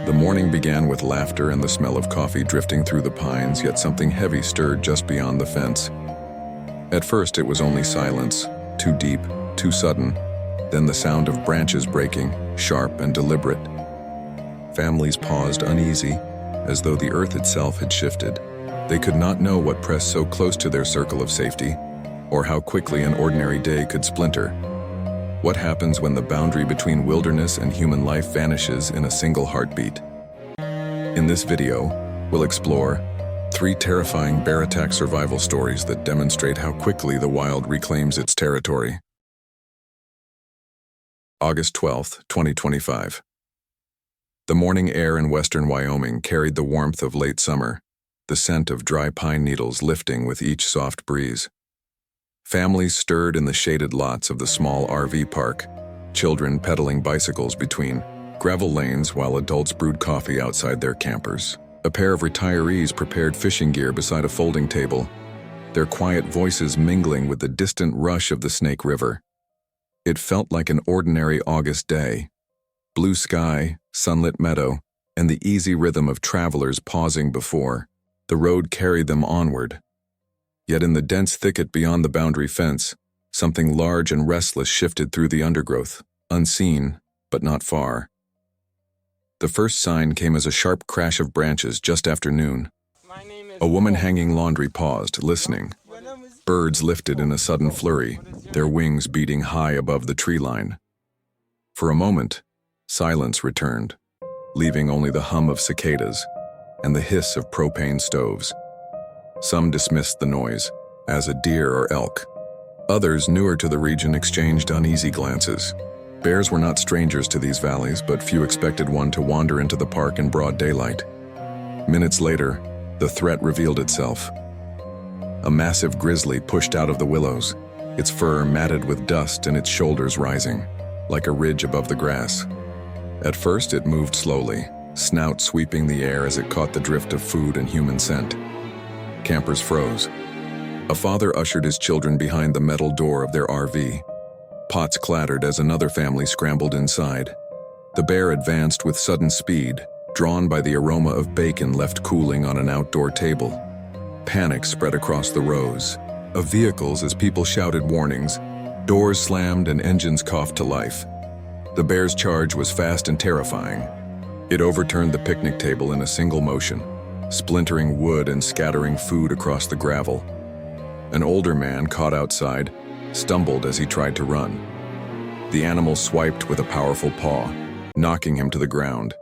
The morning began with laughter and the smell of coffee drifting through the pines, yet something heavy stirred just beyond the fence. At first it was only silence, too deep, too sudden, then the sound of branches breaking, sharp and deliberate. Families paused uneasy, as though the earth itself had shifted. They could not know what pressed so close to their circle of safety, or how quickly an ordinary day could splinter. What happens when the boundary between wilderness and human life vanishes in a single heartbeat? In this video, we'll explore 3 terrifying bear attack survival stories that demonstrate how quickly the wild reclaims its territory. August 12, 2025. The morning air in western Wyoming carried the warmth of late summer, the scent of dry pine needles lifting with each soft breeze. Families stirred in the shaded lots of the small RV park, children pedaling bicycles between gravel lanes while adults brewed coffee outside their campers. A pair of retirees prepared fishing gear beside a folding table, their quiet voices mingling with the distant rush of the Snake River. It felt like an ordinary August day. Blue sky, sunlit meadow, and the easy rhythm of travelers pausing before the road carried them onward. Yet in the dense thicket beyond the boundary fence, something large and restless shifted through the undergrowth, unseen, but not far. The first sign came as a sharp crash of branches just after noon. A woman hanging laundry paused, listening. Birds lifted in a sudden flurry, their wings beating high above the tree line. For a moment, silence returned, leaving only the hum of cicadas and the hiss of propane stoves. Some dismissed the noise, as a deer or elk. Others, newer to the region, exchanged uneasy glances. Bears were not strangers to these valleys, but few expected one to wander into the park in broad daylight. Minutes later, the threat revealed itself. A massive grizzly pushed out of the willows, its fur matted with dust and its shoulders rising, like a ridge above the grass. At first it moved slowly, snout sweeping the air as it caught the drift of food and human scent. Campers froze. A father ushered his children behind the metal door of their RV. Pots clattered as another family scrambled inside. The bear advanced with sudden speed, drawn by the aroma of bacon left cooling on an outdoor table. Panic spread across the rows of vehicles as people shouted warnings. Doors slammed and engines coughed to life. The bear's charge was fast and terrifying. It overturned the picnic table in a single motion, splintering wood and scattering food across the gravel. An older man, caught outside, stumbled as he tried to run. The animal swiped with a powerful paw, knocking him to the ground.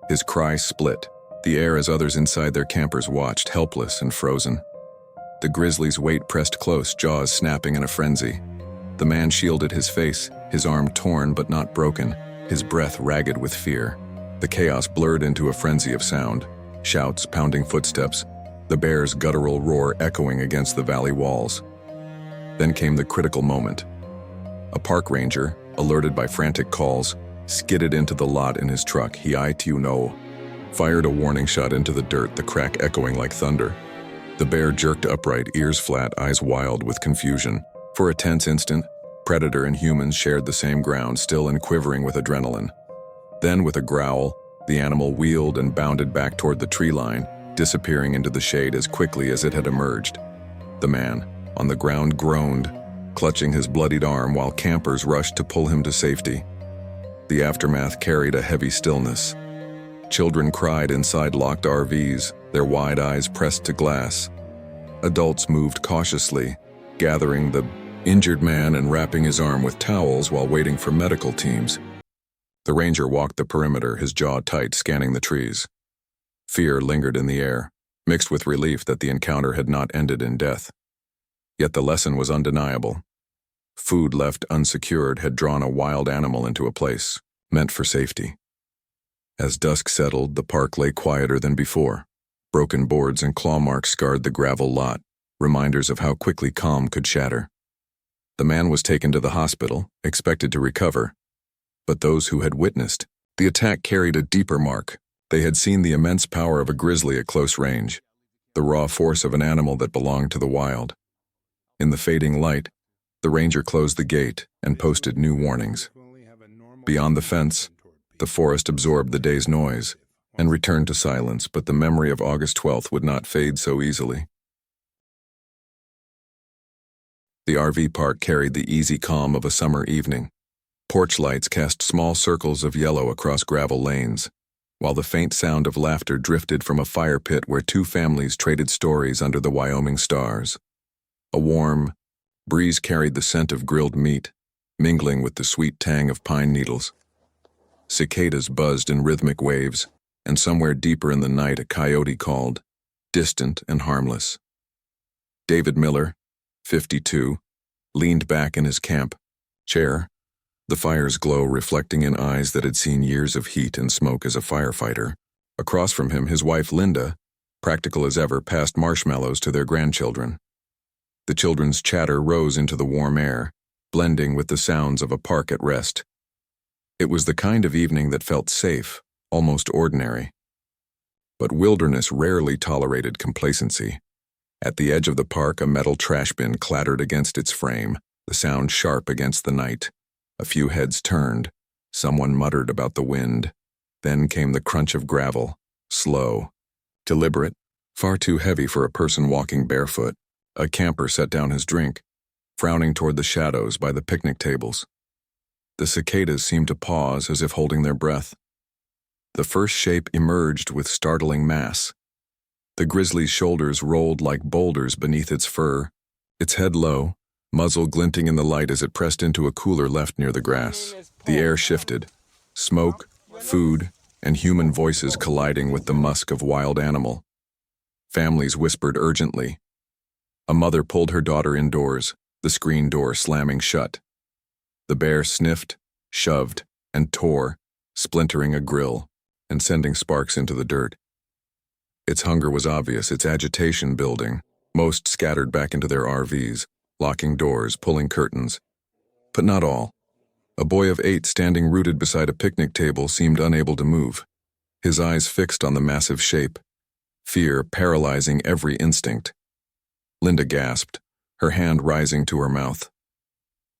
His cry split the air as others inside their campers watched, helpless and frozen. The grizzly's weight pressed close, jaws snapping in a frenzy. The man shielded his face, his arm torn but not broken, his breath ragged with fear. The chaos blurred into a frenzy of sound. Shouts, pounding footsteps, the bear's guttural roar echoing against the valley walls. Then came the critical moment. A park ranger, alerted by frantic calls, skidded into the lot in his truck. He fired a warning shot into the dirt, the crack echoing like thunder. The bear jerked upright, ears flat, eyes wild with confusion. For a tense instant, predator and humans shared the same ground, still and quivering with adrenaline. Then, with a growl, the animal wheeled and bounded back toward the tree line, disappearing into the shade as quickly as it had emerged. The man, on the ground, groaned, clutching his bloodied arm while campers rushed to pull him to safety. The aftermath carried a heavy stillness. Children cried inside locked RVs, their wide eyes pressed to glass. Adults moved cautiously, gathering the injured man and wrapping his arm with towels while waiting for medical teams. The ranger walked the perimeter, his jaw tight, scanning the trees. Fear lingered in the air, mixed with relief that the encounter had not ended in death. Yet the lesson was undeniable. Food left unsecured had drawn a wild animal into a place meant for safety. As dusk settled, the park lay quieter than before. Broken boards and claw marks scarred the gravel lot, reminders of how quickly calm could shatter. The man was taken to the hospital, expected to recover. But those who had witnessed the attack carried a deeper mark. They had seen the immense power of a grizzly at close range, the raw force of an animal that belonged to the wild. In the fading light, the ranger closed the gate and posted new warnings. Beyond the fence, the forest absorbed the day's noise, and returned to silence, but the memory of August 12th would not fade so easily. The RV park carried the easy calm of a summer evening. Porch lights cast small circles of yellow across gravel lanes, while the faint sound of laughter drifted from a fire pit where two families traded stories under the Wyoming stars. A warm breeze carried the scent of grilled meat, mingling with the sweet tang of pine needles. Cicadas buzzed in rhythmic waves, and somewhere deeper in the night a coyote called, distant and harmless. David Miller, 52, leaned back in his camp chair, the fire's glow reflecting in eyes that had seen years of heat and smoke as a firefighter. Across from him, his wife Linda, practical as ever, passed marshmallows to their grandchildren. The children's chatter rose into the warm air, blending with the sounds of a park at rest. It was the kind of evening that felt safe, almost ordinary. But wilderness rarely tolerated complacency. At the edge of the park, a metal trash bin clattered against its frame, the sound sharp against the night. A few heads turned. Someone muttered about the wind. Then came the crunch of gravel, slow, deliberate, far too heavy for a person walking barefoot. A camper set down his drink, frowning toward the shadows by the picnic tables. The cicadas seemed to pause as if holding their breath. The first shape emerged with startling mass. The grizzly's shoulders rolled like boulders beneath its fur, its head low, muzzle glinting in the light as it pressed into a cooler left near the grass. The air shifted, smoke, food, and human voices colliding with the musk of wild animal. Families whispered urgently. A mother pulled her daughter indoors, the screen door slamming shut. The bear sniffed, shoved, and tore, splintering a grill and sending sparks into the dirt. Its hunger was obvious, its agitation building. Most scattered back into their RVs, locking doors, pulling curtains. But not all. A boy of 8 standing rooted beside a picnic table seemed unable to move, his eyes fixed on the massive shape, fear paralyzing every instinct. Linda gasped, her hand rising to her mouth.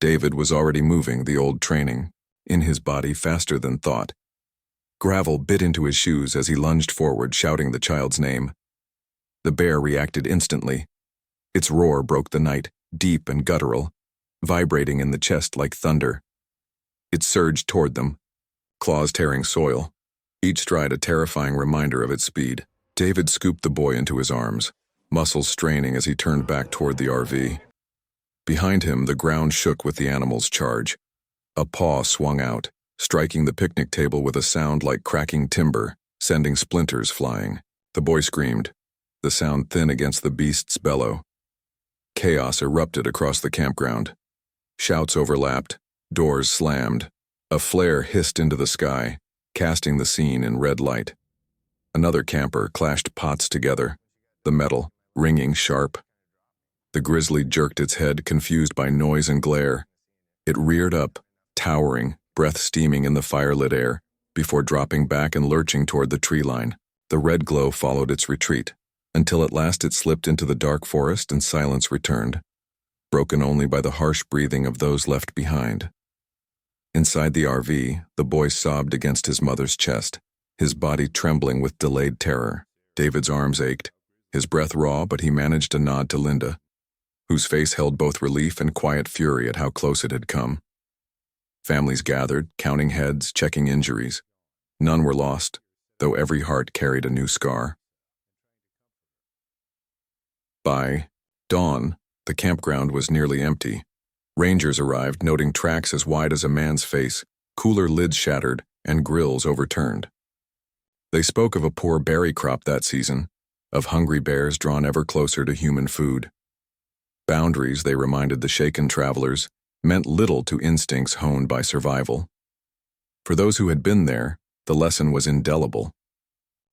David was already moving, the old training, in his body faster than thought. Gravel bit into his shoes as he lunged forward, shouting the child's name. The bear reacted instantly. Its roar broke the night, deep and guttural, vibrating in the chest like thunder. It surged toward them, claws tearing soil, each stride a terrifying reminder of its speed. David scooped the boy into his arms, muscles straining as he turned back toward the RV. Behind him, the ground shook with the animal's charge. A paw swung out, striking the picnic table with a sound like cracking timber, sending splinters flying. The boy screamed, the sound thin against the beast's bellow. Chaos erupted across the campground. Shouts overlapped, doors slammed. A flare hissed into the sky, casting the scene in red light. Another camper clashed pots together, the metal ringing sharp. The grizzly jerked its head, confused by noise and glare. It reared up, towering, breath steaming in the firelit air, before dropping back and lurching toward the tree line. The red glow followed its retreat, until at last it slipped into the dark forest and silence returned, broken only by the harsh breathing of those left behind. Inside the RV, the boy sobbed against his mother's chest, his body trembling with delayed terror. David's arms ached, his breath raw, but he managed a nod to Linda, whose face held both relief and quiet fury at how close it had come. Families gathered, counting heads, checking injuries. None were lost, though every heart carried a new scar. By dawn, the campground was nearly empty. Rangers arrived, noting tracks as wide as a man's face, cooler lids shattered, and grills overturned. They spoke of a poor berry crop that season, of hungry bears drawn ever closer to human food. Boundaries, they reminded the shaken travelers, meant little to instincts honed by survival. For those who had been there, the lesson was indelible.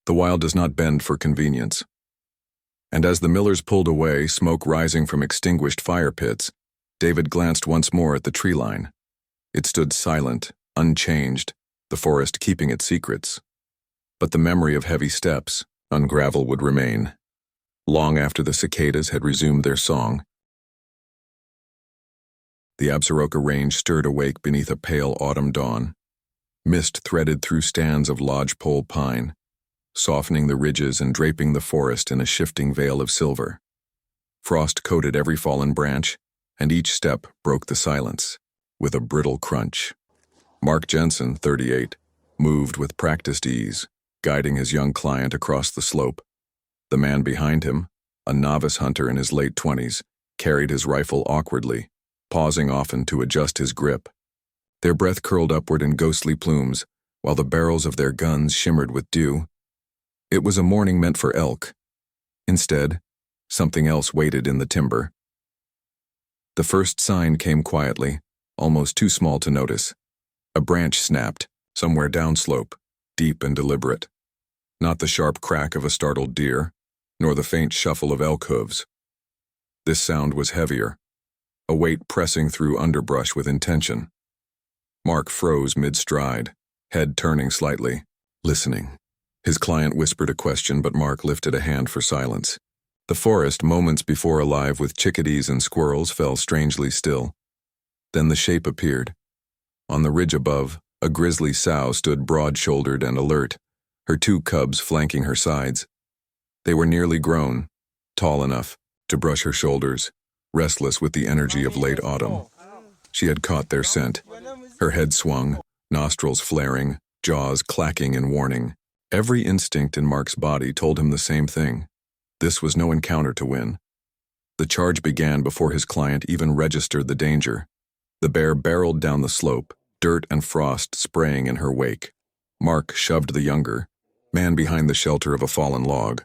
The wild does not bend for convenience. And as the Millers pulled away, smoke rising from extinguished fire pits, David glanced once more at the tree line. It stood silent, unchanged, the forest keeping its secrets. But the memory of heavy steps, on gravel, would remain. Long after the cicadas had resumed their song, the Absaroka Range stirred awake beneath a pale autumn dawn. Mist threaded through stands of lodgepole pine, softening the ridges and draping the forest in a shifting veil of silver. Frost coated every fallen branch, and each step broke the silence with a brittle crunch. Mark Jensen, 38, moved with practiced ease, guiding his young client across the slope. The man behind him, a novice hunter in his late 20s, carried his rifle awkwardly, pausing often to adjust his grip. Their breath curled upward in ghostly plumes, while the barrels of their guns shimmered with dew. It was a morning meant for elk. Instead, something else waited in the timber. The first sign came quietly, almost too small to notice. A branch snapped, somewhere downslope, deep and deliberate. Not the sharp crack of a startled deer, nor the faint shuffle of elk hooves. This sound was heavier, a weight pressing through underbrush with intention. Mark froze mid-stride, head turning slightly, listening. His client whispered a question, but Mark lifted a hand for silence. The forest, moments before alive with chickadees and squirrels, fell strangely still. Then the shape appeared. On the ridge above, a grizzly sow stood broad-shouldered and alert, her two cubs flanking her sides. They were nearly grown, tall enough to brush her shoulders, restless with the energy of late autumn. She had caught their scent. Her head swung, nostrils flaring, jaws clacking in warning. Every instinct in Mark's body told him the same thing. This was no encounter to win. The charge began before his client even registered the danger. The bear barreled down the slope, dirt and frost spraying in her wake. Mark shoved the younger man behind the shelter of a fallen log,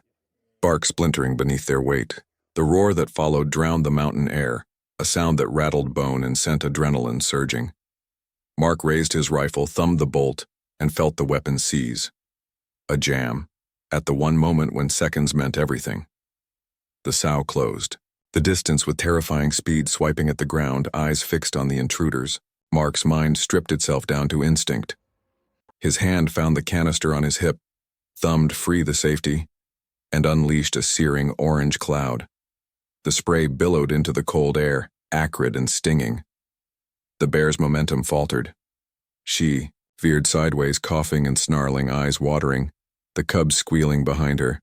bark splintering beneath their weight. The roar that followed drowned the mountain air, a sound that rattled bone and sent adrenaline surging. Mark raised his rifle, thumbed the bolt, and felt the weapon seize. A jam, at the one moment when seconds meant everything. The sow closed, the distance with terrifying speed swiping at the ground, eyes fixed on the intruders. Mark's mind stripped itself down to instinct. His hand found the canister on his hip, thumbed free the safety, and unleashed a searing orange cloud. The spray billowed into the cold air, acrid and stinging. The bear's momentum faltered. She veered sideways, coughing and snarling, eyes watering, the cubs squealing behind her.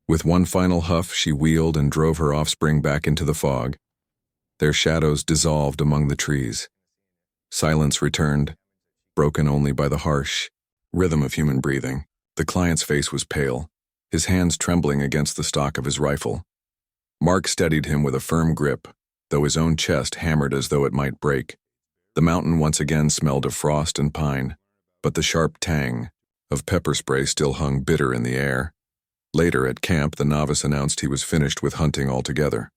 With one final huff, she wheeled and drove her offspring back into the fog. Their shadows dissolved among the trees. Silence returned, broken only by the harsh rhythm of human breathing. The client's face was pale, his hands trembling against the stock of his rifle. Mark steadied him with a firm grip, though his own chest hammered as though it might break. The mountain once again smelled of frost and pine, but the sharp tang of pepper spray still hung bitter in the air. Later at camp, the novice announced he was finished with hunting altogether.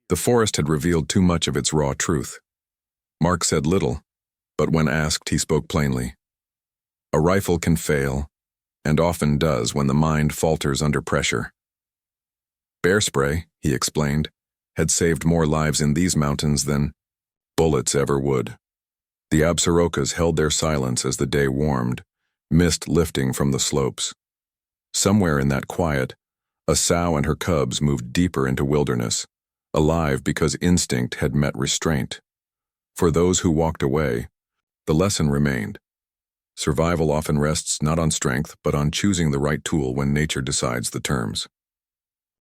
The forest had revealed too much of its raw truth. Mark said little, but when asked, he spoke plainly. A rifle can fail, and often does when the mind falters under pressure. Bear spray, he explained, had saved more lives in these mountains than bullets ever would. The Absarokas held their silence as the day warmed, mist lifting from the slopes. Somewhere in that quiet, a sow and her cubs moved deeper into wilderness, alive because instinct had met restraint. For those who walked away, the lesson remained. Survival often rests not on strength, but on choosing the right tool when nature decides the terms.